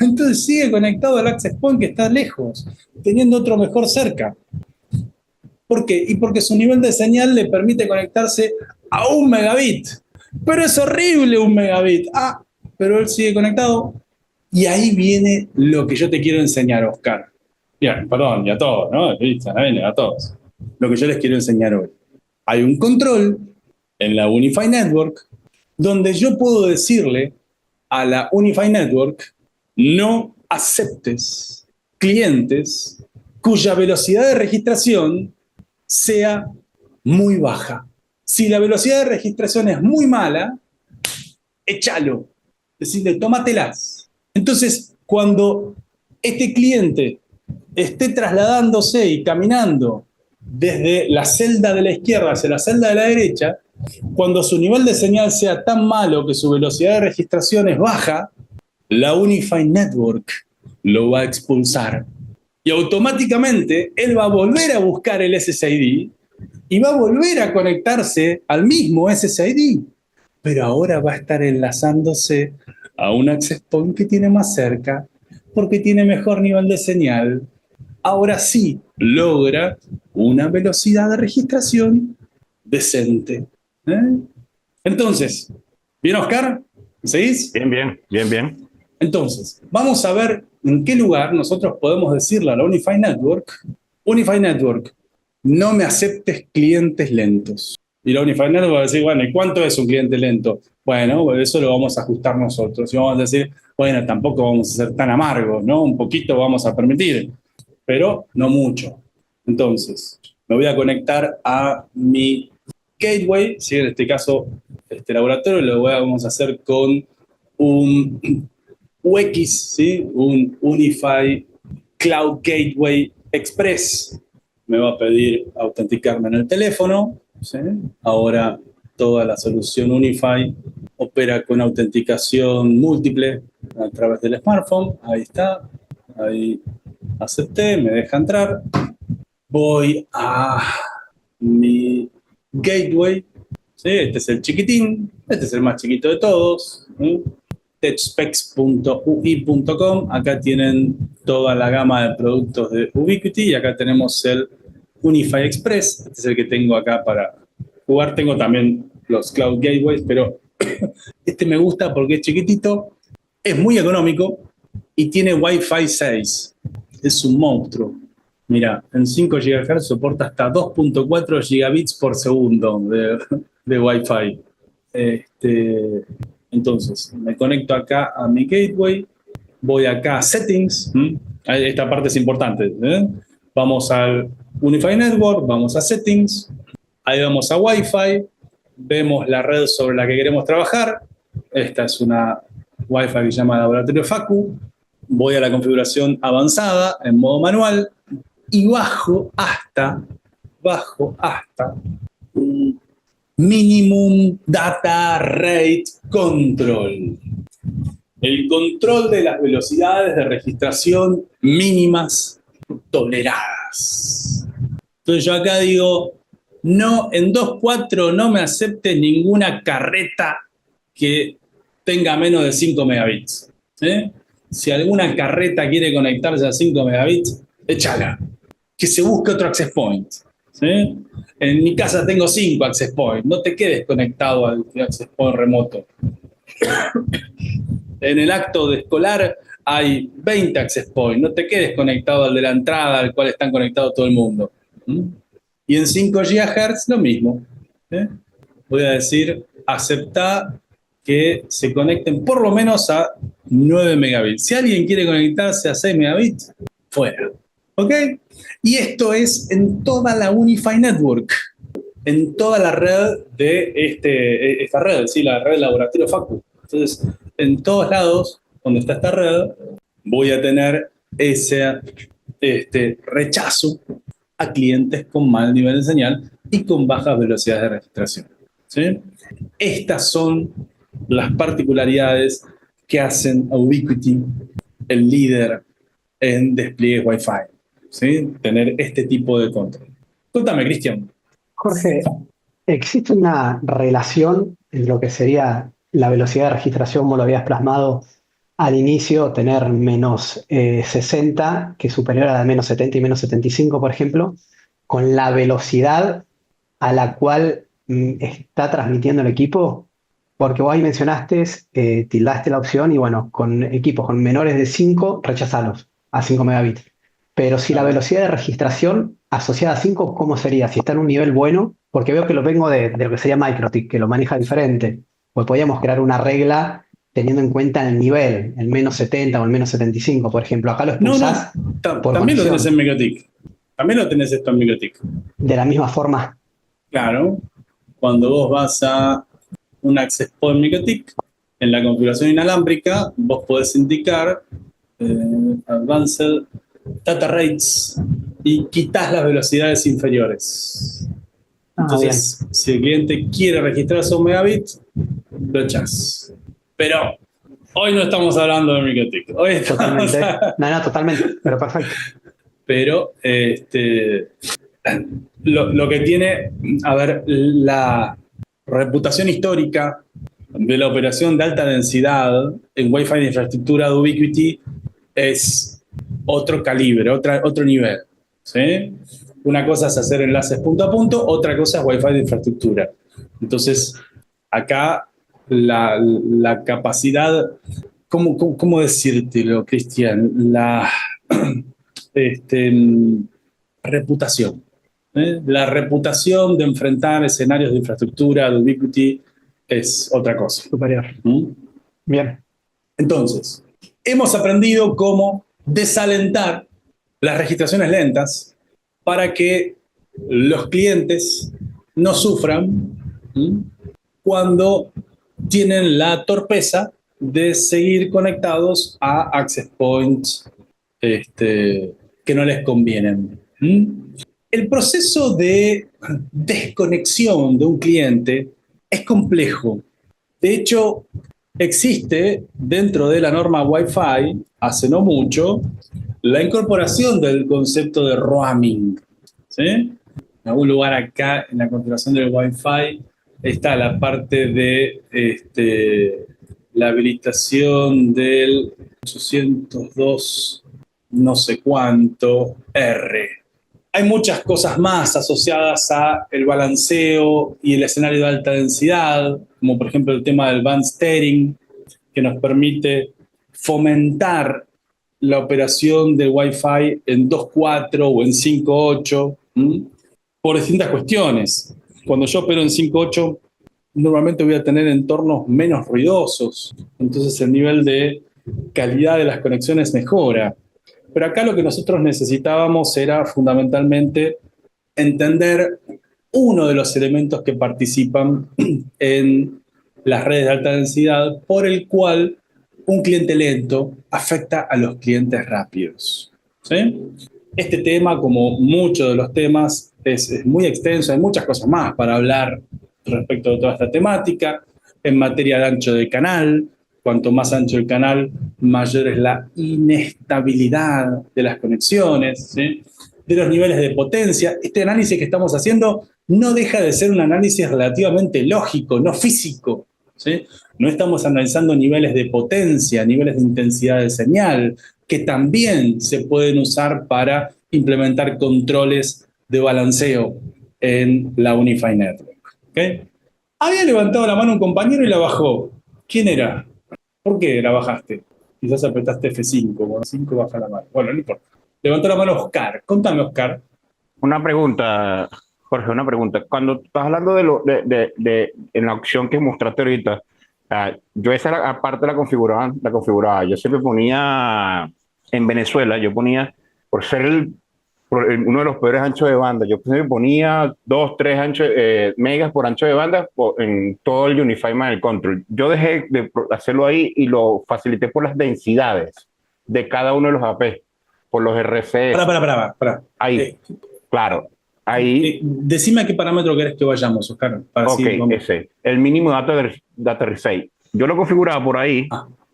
Entonces sigue conectado al access point que está lejos, teniendo otro mejor cerca. ¿Por qué? Y porque su nivel de señal le permite conectarse a 1 megabit. Pero es horrible 1 megabit. Ah, pero él sigue conectado. Y ahí viene lo que yo te quiero enseñar, Oscar. Bien, perdón, y a todos, ¿no? A todos. Lo que yo les quiero enseñar hoy. Hay un control en la Unified Network donde yo puedo decirle a la Unified Network: no aceptes clientes cuya velocidad de registración sea muy baja. Si la velocidad de registración es muy mala, échalo. Decirle, tómatelas. Entonces, cuando este cliente esté trasladándose y caminando desde la celda de la izquierda hacia la celda de la derecha, Cuando su nivel de señal sea tan malo que su velocidad de registración es baja, la Unified Network lo va a expulsar. Y automáticamente él va a volver a buscar el SSID y va a volver a conectarse al mismo SSID. Pero ahora va a estar enlazándose a un access point que tiene más cerca, porque tiene mejor nivel de señal. Ahora sí logra una velocidad de registración decente. Entonces, ¿bien, Oscar? ¿Seguís? Bien. Entonces, vamos a ver en qué lugar nosotros podemos decirle a la Unified Network, no me aceptes clientes lentos. Y la Unified Network va a decir, bueno, ¿y cuánto es un cliente lento? Bueno, eso lo vamos a ajustar nosotros. Y vamos a decir, bueno, tampoco vamos a ser tan amargos, ¿no? Un poquito vamos a permitir, pero no mucho. Entonces, me voy a conectar a mi gateway, ¿sí? En este caso, este laboratorio lo vamos a hacer con un UX, ¿sí? Un Unified Cloud Gateway Express. Me va a pedir autenticarme en el teléfono, ¿sí? Ahora toda la solución Unified opera con autenticación múltiple a través del smartphone. Ahí está. Ahí acepté, me deja entrar. Voy a mi gateway. ¿Sí? Este es el chiquitín. Este es el más chiquito de todos. ¿Sí? techspecs.ui.com. Acá tienen toda la gama de productos de Ubiquiti y acá tenemos el Unified Express. Este es el que tengo acá para jugar. Tengo también los Cloud Gateways, pero este me gusta porque es chiquitito, es muy económico y tiene Wi-Fi 6. Es un monstruo. Mira, en 5 GHz soporta hasta 2.4 gigabits por segundo de Wi-Fi. Entonces, me conecto acá a mi gateway, voy acá a Settings, esta parte es importante, vamos al Unified Network, vamos a Settings, ahí vamos a Wi-Fi, vemos la red sobre la que queremos trabajar, esta es una Wi-Fi que se llama Laboratorio Facu, voy a la configuración avanzada en modo manual y bajo hasta Minimum Data Rate Control. El control de las velocidades de registración mínimas toleradas. Entonces yo acá digo, no, en 2.4 no me acepte ninguna carreta que tenga menos de 5 megabits. ¿Sí? Si alguna carreta quiere conectarse a 5 megabits, échala. Que se busque otro access point. ¿Sí? En mi casa tengo 5 access points. No te quedes conectado al access point remoto. En el acto de escolar hay 20 access points. No te quedes conectado al de la entrada, al cual están conectados todo el mundo. Y en 5 GHz lo mismo. Voy a decir, acepta que se conecten por lo menos a 9 megabits. Si alguien quiere conectarse a 6 megabits, fuera. ¿Ok? Y esto es en toda la Unified Network, en toda la red de esta red, ¿sí? La red Laboratorio Facu. Entonces, en todos lados donde está esta red, voy a tener ese rechazo a clientes con mal nivel de señal y con bajas velocidades de registración. ¿Sí? Estas son las particularidades que hacen a Ubiquiti el líder en despliegues Wi-Fi. ¿Sí? Tener este tipo de control. Cuéntame, Cristian. Jorge, ¿existe una relación entre lo que sería la velocidad de registración, como lo habías plasmado al inicio, tener menos 60, que es superior a la menos 70 y menos 75, por ejemplo, con la velocidad a la cual está transmitiendo el equipo? Porque vos ahí mencionaste, tildaste la opción y bueno, con equipos con menores de 5, rechazalos a 5 megabits. Pero si la velocidad de registración asociada a 5, ¿cómo sería? Si está en un nivel bueno, porque veo que lo vengo de lo que sería MikroTik, que lo maneja diferente. Pues podríamos crear una regla teniendo en cuenta el nivel, el menos 70 o el menos 75, por ejemplo. Acá lo expulsás. También lo tenés en MikroTik. También lo tenés esto en MikroTik. De la misma forma. Claro. Cuando vos vas a un access point MikroTik, en la configuración inalámbrica, vos podés indicar Advanced Data Rates y quitas las velocidades inferiores. Entonces, si el cliente quiere registrar su megabit, lo echas. Pero hoy no estamos hablando de MikroTik. Hoy estamos Totalmente. No, totalmente, pero perfecto. Pero lo que tiene, a ver, la reputación histórica de la operación de alta densidad en Wi-Fi de infraestructura de Ubiquiti es otro calibre, otro nivel, ¿sí? Una cosa es hacer enlaces punto a punto, otra cosa es Wi-Fi de infraestructura. Entonces, acá la capacidad, ¿cómo decírtelo, Cristian? La reputación. La reputación de enfrentar escenarios de infraestructura de Ubiquiti es otra cosa. Superior. Bien. Entonces, hemos aprendido cómo desalentar las registraciones lentas para que los clientes no sufran cuando tienen la torpeza de seguir conectados a access points que no les convienen. El proceso de desconexión de un cliente es complejo. De hecho, existe dentro de la norma Wi-Fi, hace no mucho, la incorporación del concepto de roaming. ¿Sí? En algún lugar acá en la configuración del Wi-Fi está la parte de la habilitación del 802 no sé cuánto R. Hay muchas cosas más asociadas a el balanceo y el escenario de alta densidad, como por ejemplo el tema del band steering, que nos permite fomentar la operación del Wi-Fi en 2.4 o en 5.8, por distintas cuestiones. Cuando yo opero en 5.8, normalmente voy a tener entornos menos ruidosos, entonces el nivel de calidad de las conexiones mejora. Pero acá lo que nosotros necesitábamos era fundamentalmente entender uno de los elementos que participan en las redes de alta densidad, por el cual un cliente lento afecta a los clientes rápidos. ¿Sí? Este tema, como muchos de los temas, es muy extenso, hay muchas cosas más para hablar respecto de toda esta temática, en materia de ancho de canal. Cuanto más ancho el canal, mayor es la inestabilidad de las conexiones, ¿sí? De los niveles de potencia. Este análisis que estamos haciendo no deja de ser un análisis relativamente lógico, no físico, ¿sí? No estamos analizando niveles de potencia, niveles de intensidad de señal, que también se pueden usar para implementar controles de balanceo en la Unified Network. ¿Okay? Había levantado la mano un compañero y la bajó. ¿Quién era? ¿Por qué la bajaste? Quizás apretaste F5, con 5 baja la mano. Bueno, no importa. Levantó la mano Oscar. Contame, Oscar. Una pregunta, Jorge, una pregunta. Cuando estás hablando en la opción que mostraste ahorita, yo esa aparte la configuraba. Yo siempre ponía, en Venezuela, yo ponía, por ser uno de los peores anchos de banda, yo siempre ponía 2, 3 megas por ancho de banda en todo el Unified Managed Control. Yo dejé de hacerlo ahí y lo facilité por las densidades de cada uno de los AP, por los RCS. Para. Ahí, claro. Ahí. Decime a qué parámetro querés que vayamos, Oscar. Ok, ese. El mínimo data receive. Yo lo configuraba por ahí.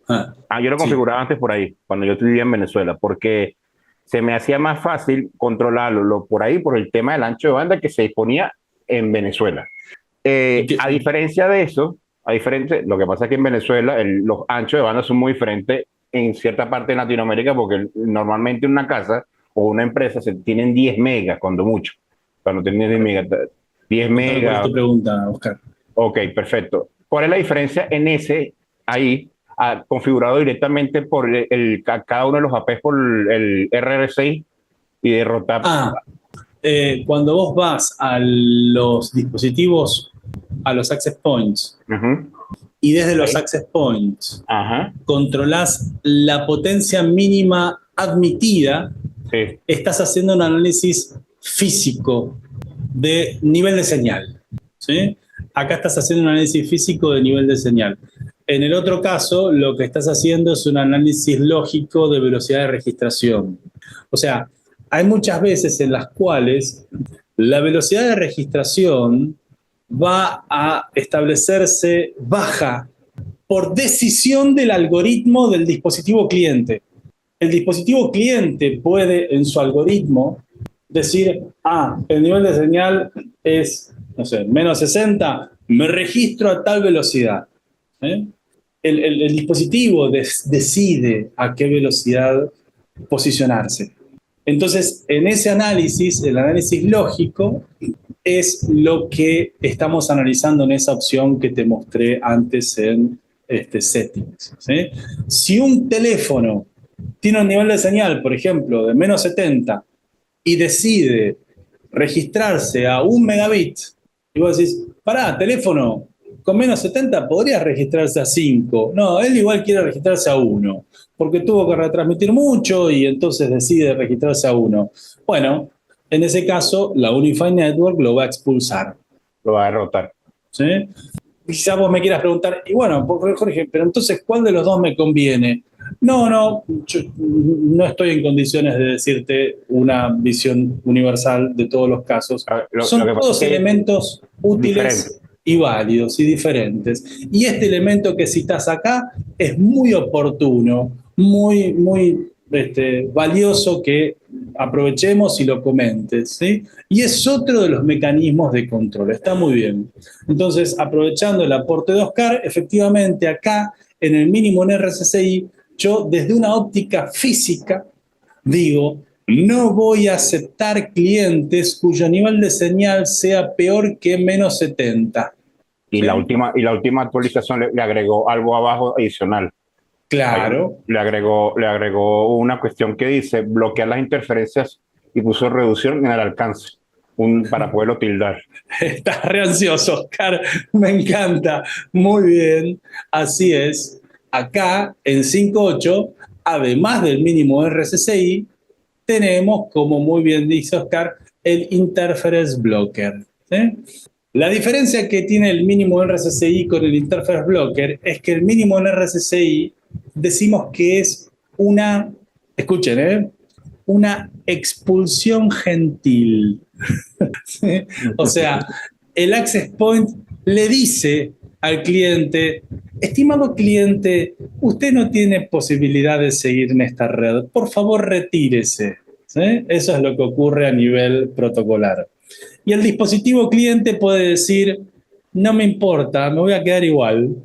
Yo lo configuraba antes por ahí, cuando yo vivía en Venezuela, porque se me hacía más fácil controlarlo por ahí, por el tema del ancho de banda que se disponía en Venezuela. A diferencia de eso, lo que pasa es que en Venezuela los anchos de banda son muy diferentes en cierta parte de Latinoamérica, porque normalmente una casa o una empresa tienen 10 megas, cuando mucho. Cuando tienen 10 megas. 10 megas. ¿Cuál es tu pregunta, Oscar? Ok, perfecto. ¿Cuál es la diferencia en ese ahí? Configurado directamente por cada uno de los APs por el RRCI y derrotar. Cuando vos vas a los dispositivos, a los access points, y desde los access points controlás la potencia mínima admitida, estás haciendo un análisis físico de nivel de señal. ¿Sí? Acá estás haciendo un análisis físico de nivel de señal. En el otro caso, lo que estás haciendo es un análisis lógico de velocidad de registración. O sea, hay muchas veces en las cuales la velocidad de registración va a establecerse baja por decisión del algoritmo del dispositivo cliente. El dispositivo cliente puede en su algoritmo decir, el nivel de señal es, no sé, menos 60, me registro a tal velocidad. El dispositivo decide a qué velocidad posicionarse. Entonces, en ese análisis, el análisis lógico, es lo que estamos analizando en esa opción que te mostré antes en settings. ¿Sí? Si un teléfono tiene un nivel de señal, por ejemplo, de menos 70 y decide registrarse a 1 megabit, y vos decís, pará, teléfono, con menos 70 podría registrarse a 5. No, él igual quiere registrarse a 1, porque tuvo que retransmitir mucho y entonces decide registrarse a 1. Bueno, en ese caso, la Unified Network lo va a expulsar. Lo va a derrotar. ¿Sí? Quizás vos me quieras preguntar, y bueno, Jorge, pero entonces, ¿cuál de los dos me conviene? No, yo no estoy en condiciones de decirte una visión universal de todos los casos. Son todos elementos útiles y válidos y diferentes. Y este elemento que citas acá es muy oportuno, muy valioso que aprovechemos y lo comentes, ¿sí? Y es otro de los mecanismos de control, está muy bien. Entonces, aprovechando el aporte de Oscar, efectivamente acá, en el mínimo en RSSI, yo desde una óptica física digo, no voy a aceptar clientes cuyo nivel de señal sea peor que menos 70. Y, ¿sí? la última actualización le agregó algo abajo adicional. Claro. Le agregó una cuestión que dice bloquear las interferencias y puso reducción en el alcance para poderlo tildar. Estás re ansioso, Oscar. Me encanta. Muy bien. Así es. Acá en 5.8, además del mínimo RSSI, tenemos, como muy bien dice Oscar, el Interference Blocker. ¿Sí? La diferencia que tiene el mínimo RSSI con el Interference Blocker es que el mínimo en RSSI decimos que es una, escuchen, una expulsión gentil. ¿Sí? O sea, el access point le dice al cliente, estimado cliente, usted no tiene posibilidad de seguir en esta red, por favor retírese. ¿Sí? Eso es lo que ocurre a nivel protocolar. Y el dispositivo cliente puede decir, no me importa, me voy a quedar igual.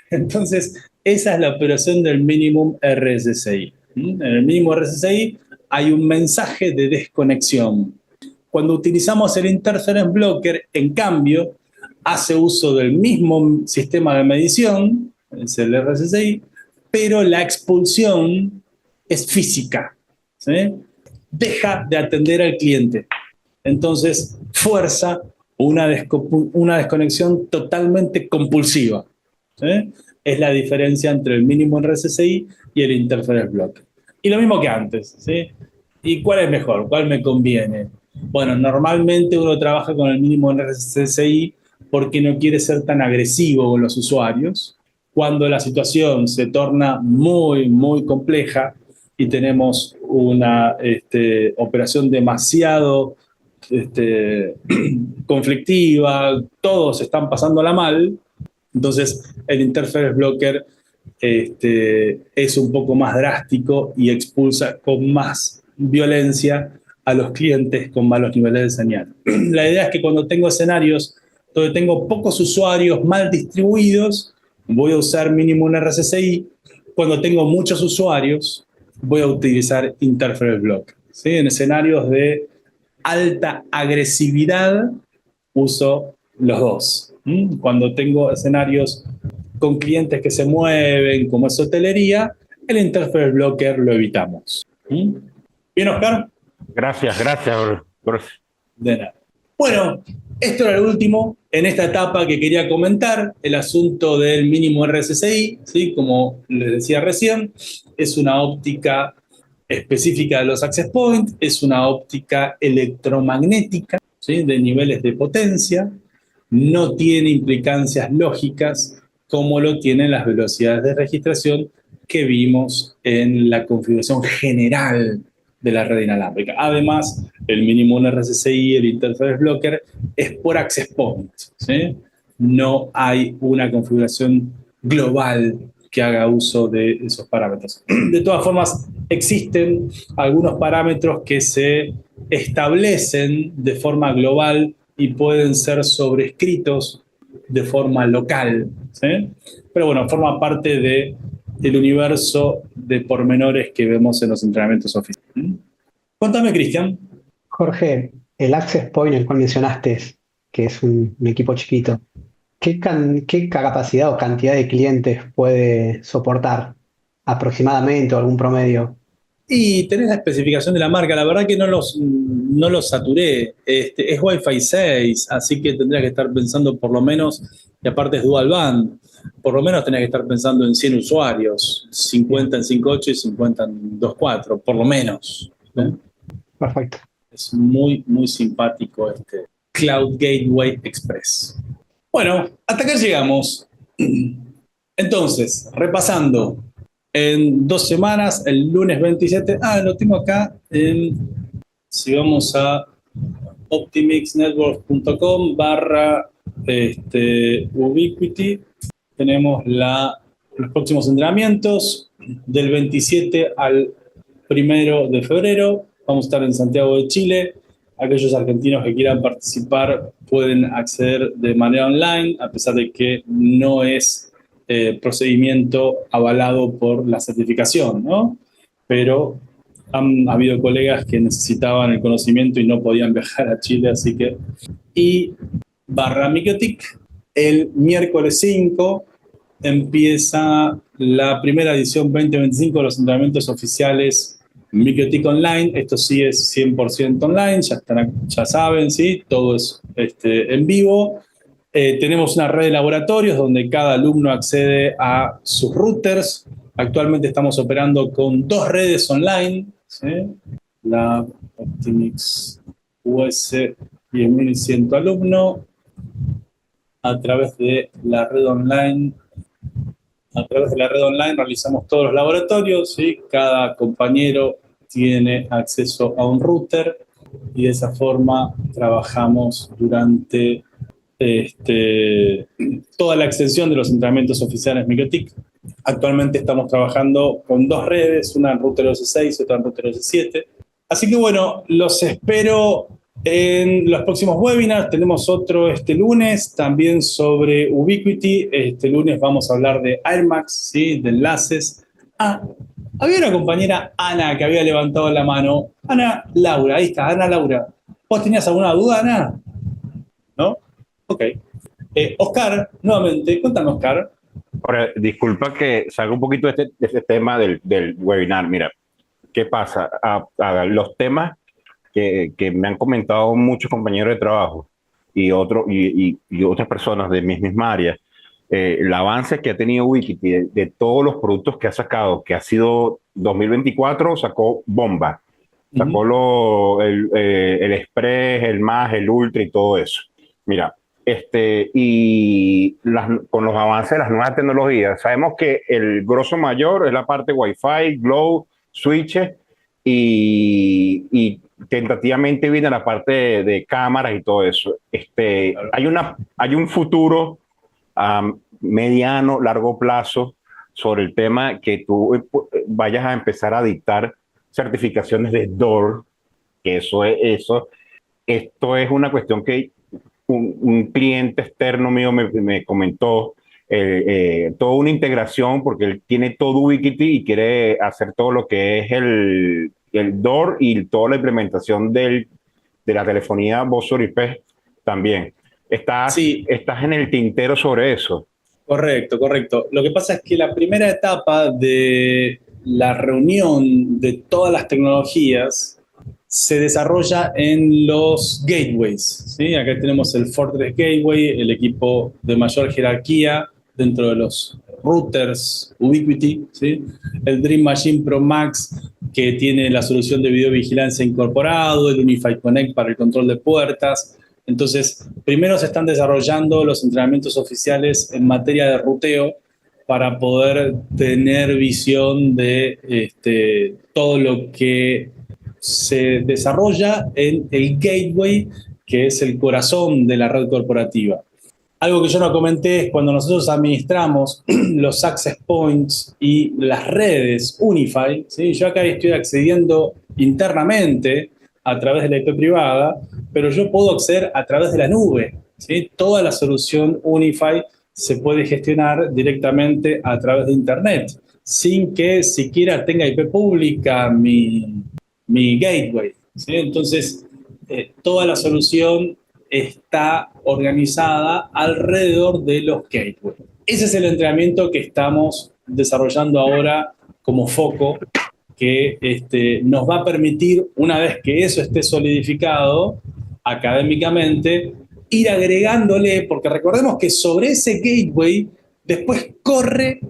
Entonces, esa es la operación del minimum RSSI. En el mínimo RSSI hay un mensaje de desconexión. Cuando utilizamos el Interference Blocker, en cambio, hace uso del mismo sistema de medición, es el RSSI, pero la expulsión es física. ¿Sí? Deja de atender al cliente. Entonces, fuerza una desconexión totalmente compulsiva. ¿Sí? Es la diferencia entre el mínimo en RSSI y el Interference Blocker. Y lo mismo que antes. ¿Sí? ¿Y cuál es mejor? ¿Cuál me conviene? Bueno, normalmente uno trabaja con el mínimo en RSSI porque no quiere ser tan agresivo con los usuarios. Cuando la situación se torna muy, muy compleja y tenemos una operación demasiado conflictiva, todos están pasándola mal, entonces el Interference Blocker es un poco más drástico y expulsa con más violencia a los clientes con malos niveles de señal. La idea es que cuando tengo escenarios donde tengo pocos usuarios mal distribuidos, voy a usar mínimo en RSSI. Cuando tengo muchos usuarios, voy a utilizar Interference Blocker. ¿Sí? En escenarios de alta agresividad, uso los dos. Cuando tengo escenarios con clientes que se mueven, como es hotelería, el Interference Blocker lo evitamos. ¿Bien, Oscar? Gracias. De nada. Bueno, esto era lo último en esta etapa que quería comentar, el asunto del mínimo RSSI, ¿sí? Como les decía recién, es una óptica específica de los access points, es una óptica electromagnética, ¿sí? De niveles de potencia, no tiene implicancias lógicas como lo tienen las velocidades de registración que vimos en la configuración general de la red inalámbrica. Además, el mínimo RSSI, el Interface Blocker, es por access point, ¿sí? No hay una configuración global que haga uso de esos parámetros. De todas formas, existen algunos parámetros que se establecen de forma global y pueden ser sobrescritos de forma local, ¿sí? Pero bueno, forma parte del universo de pormenores que vemos en los entrenamientos oficiales. Cuéntame, Cristian. Jorge, el Access Point, el cual mencionaste, que es un equipo chiquito, ¿qué capacidad o cantidad de clientes puede soportar aproximadamente o algún promedio? Y tenés la especificación de la marca, la verdad que no los saturé. Es Wi-Fi 6, así que tendrías que estar pensando por lo menos, y aparte es dual band, por lo menos tenés que estar pensando en 100 usuarios, 50 en 5.8 y 50 en 2.4, por lo menos. Perfecto. Es muy, muy simpático este Cloud Gateway Express. Bueno, hasta acá llegamos. Entonces, repasando. En 2 semanas, el lunes 27, lo tengo acá, si vamos a optimixnetwork.com/Ubiquiti, tenemos los próximos entrenamientos del 27 al 1 de febrero. Vamos a estar en Santiago de Chile. Aquellos argentinos que quieran participar pueden acceder de manera online, a pesar de que no es procedimiento avalado por la certificación, ¿no? Pero han habido colegas que necesitaban el conocimiento y no podían viajar a Chile, así que... Y /Microtik, el miércoles 5 empieza la primera edición 2025 de los entrenamientos oficiales Microtik Online. Esto sí es 100% online, ya saben, ¿sí? Todo es en vivo. Tenemos una red de laboratorios donde cada alumno accede a sus routers. Actualmente estamos operando con 2 redes online, ¿sí? La Optimix US 10100 alumno. A través de la red online realizamos todos los laboratorios, ¿sí? Cada compañero tiene acceso a un router y de esa forma trabajamos durante toda la extensión de los entrenamientos oficiales Microtik. Actualmente estamos trabajando con 2 redes, una en router OS6 y otra en router OS7. Así que bueno, los espero en los próximos webinars. Tenemos otro este lunes también sobre Ubiquiti. Este lunes vamos a hablar de AirMax, ¿sí? De enlaces. Había una compañera, Ana, que había levantado la mano. Ana Laura, ahí está, Ana Laura. ¿Vos tenías alguna duda, Ana? ¿No? Ok. Oscar, nuevamente, cuéntame, Oscar. Ahora, disculpa que salga un poquito de este tema del webinar. Mira, ¿qué pasa? Los temas que me han comentado muchos compañeros de trabajo y otras personas de mi misma área, el avance que ha tenido Ubiquiti de todos los productos que ha sacado, que ha sido 2024, sacó bomba. Sacó el Express, el Más, el Ultra y todo eso. Mira, con los avances de las nuevas tecnologías, sabemos que el grosso mayor es la parte Wi-Fi, Glow, switches y tentativamente viene la parte de cámaras y todo eso. Hay un futuro mediano, largo plazo sobre el tema que tú vayas a empezar a dictar certificaciones de DOOR, que esto es una cuestión que un cliente externo mío me comentó, toda una integración, porque él tiene todo Ubiquiti y quiere hacer todo lo que es el DOOR y toda la implementación de la telefonía voz sobre IP también. Estás en el tintero sobre eso. Correcto. Lo que pasa es que la primera etapa de la reunión de todas las tecnologías se desarrolla en los gateways, ¿sí? Acá tenemos el Fortress Gateway, el equipo de mayor jerarquía dentro de los routers Ubiquiti, ¿sí? El Dream Machine Pro Max, que tiene la solución de videovigilancia incorporado, el Unified Connect para el control de puertas. Entonces, primero se están desarrollando los entrenamientos oficiales en materia de ruteo para poder tener visión de todo lo que se desarrolla en el gateway, que es el corazón de la red corporativa. Algo que yo no comenté es cuando nosotros administramos los access points y las redes Unify, ¿sí? Yo acá estoy accediendo internamente a través de la IP privada, pero yo puedo acceder a través de la nube, ¿sí? Toda la solución Unify se puede gestionar directamente a través de Internet, sin que siquiera tenga IP pública mi gateway, ¿sí? Entonces, toda la solución está organizada alrededor de los gateways. Ese es el entrenamiento que estamos desarrollando ahora como foco, que nos va a permitir, una vez que eso esté solidificado académicamente, ir agregándole, porque recordemos que sobre ese gateway después corre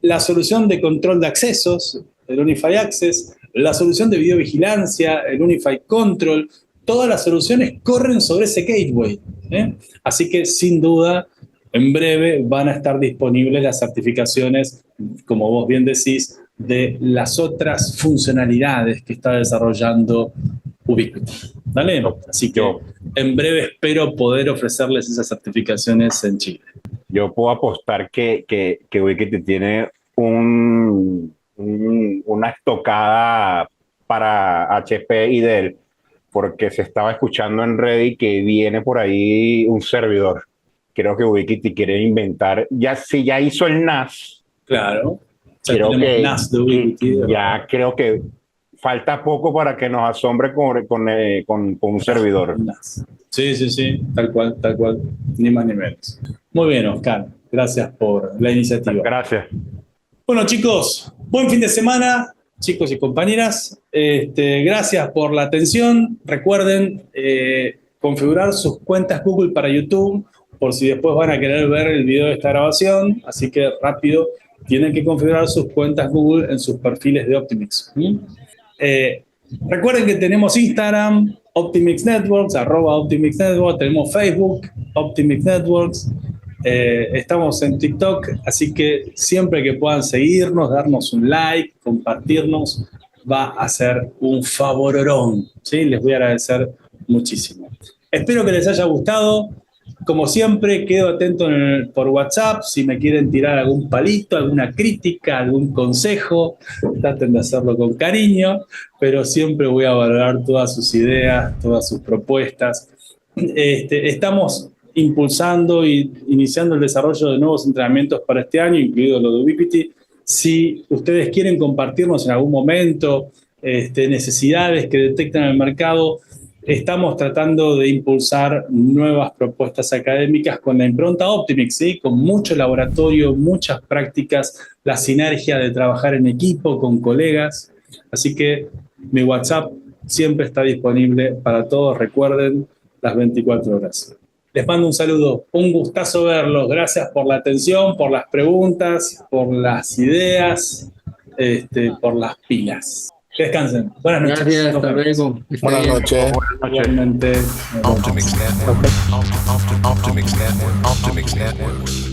la solución de control de accesos, el Unify Access, la solución de videovigilancia, el Unify Control. Todas las soluciones corren sobre ese gateway, ¿eh? Así que sin duda, en breve van a estar disponibles las certificaciones, como vos bien decís, de las otras funcionalidades que está desarrollando Ubiquiti. ¿Vale? Así que en breve espero poder ofrecerles esas certificaciones en Chile. Yo puedo apostar que Ubiquiti tiene una estocada para HP y Dell, porque se estaba escuchando en Reddit que viene por ahí un servidor. Creo que Ubiquiti quiere inventar, si ya hizo el NAS. Claro. Creo que NAS de Ubiquiti, ya creo que falta poco para que nos asombre con un servidor. Sí, tal cual, ni más ni menos. Muy bien, Oscar, gracias por la iniciativa. Gracias. Bueno, chicos, buen fin de semana. Chicos y compañeras, gracias por la atención. Recuerden configurar sus cuentas Google para YouTube, por si después van a querer ver el video de esta grabación. Así que rápido, tienen que configurar sus cuentas Google en sus perfiles de Optimix. Recuerden que tenemos Instagram, Optimix Networks, @Optimix Networks, tenemos Facebook, Optimix Networks. Estamos en TikTok, así que siempre que puedan seguirnos, darnos un like, compartirnos, va a ser un favororón, ¿sí? Les voy a agradecer muchísimo. Espero que les haya gustado. Como siempre, quedo atento por WhatsApp. Si me quieren tirar algún palito, alguna crítica, algún consejo, traten de hacerlo con cariño, pero siempre voy a valorar todas sus ideas, todas sus propuestas. Estamos impulsando y iniciando el desarrollo de nuevos entrenamientos para este año, incluido lo de Ubiquiti. Si ustedes quieren compartirnos en algún momento necesidades que detectan en el mercado, estamos tratando de impulsar nuevas propuestas académicas con la impronta Optimix, ¿sí? Con mucho laboratorio, muchas prácticas, la sinergia de trabajar en equipo con colegas. Así que mi WhatsApp siempre está disponible para todos, recuerden, las 24 horas. Les mando un saludo, un gustazo verlos. Gracias por la atención, por las preguntas, por las ideas, por las pilas. Que descansen. Buenas noches. Gracias, hasta luego. Buenas noches. Igualmente. Optimix Network. Optimix Network. Optimix Network.